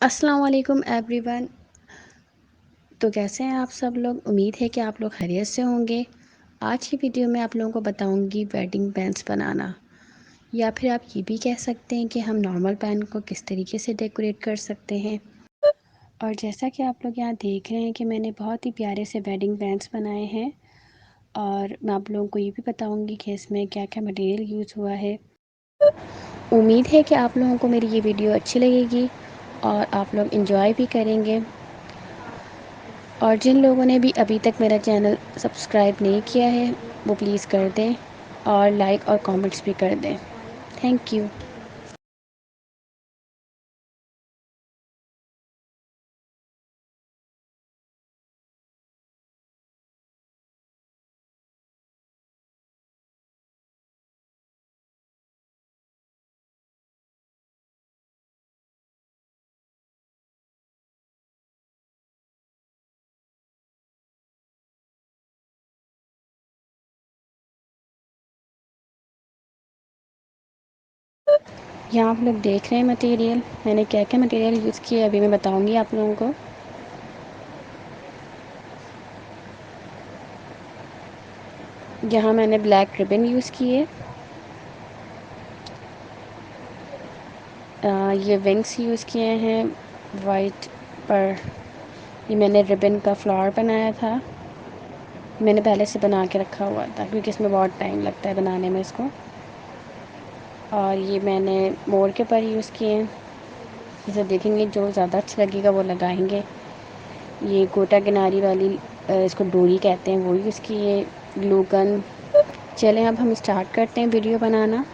अस्सलाम वालेकुम एवरीवन। तो कैसे हैं आप सब लोग? उम्मीद है कि आप लोग खैरियत से होंगे। आज की वीडियो में आप लोगों को बताऊंगी वेडिंग पैंस बनाना, या फिर आप ये भी कह सकते हैं कि हम नॉर्मल पैन को किस तरीके से डेकोरेट कर सकते हैं। और जैसा कि आप लोग यहाँ देख रहे हैं कि मैंने बहुत ही प्यारे से वेडिंग पैंस बनाए हैं, और मैं आप लोगों को ये भी बताऊँगी कि इसमें क्या क्या मटेरियल यूज़ हुआ है। उम्मीद है कि आप लोगों को मेरी ये वीडियो अच्छी लगेगी और आप लोग इन्जॉय भी करेंगे। और जिन लोगों ने भी अभी तक मेरा चैनल सब्सक्राइब नहीं किया है वो प्लीज़ कर दें, और लाइक और कमेंट्स भी कर दें। Thank you. यहाँ आप लोग देख रहे हैं मटेरियल, मैंने क्या क्या मटेरियल यूज़ किया अभी मैं बताऊँगी आप लोगों को। यहाँ मैंने ब्लैक रिबन यूज़ किए, ये विंग्स यूज़ किए हैं वाइट पर। ये मैंने रिबन का फ्लावर बनाया था, मैंने पहले से बना के रखा हुआ था क्योंकि इसमें बहुत टाइम लगता है बनाने में इसको। और ये मैंने मोर के पर यूज़ किए हैं, इसे देखेंगे जो ज़्यादा अच्छा लगेगा वो लगाएंगे। ये गोटा किनारी वाली इसको डोरी कहते हैं, वो यूज़ किए, ग्लू गन। चलें अब हम स्टार्ट करते हैं वीडियो बनाना।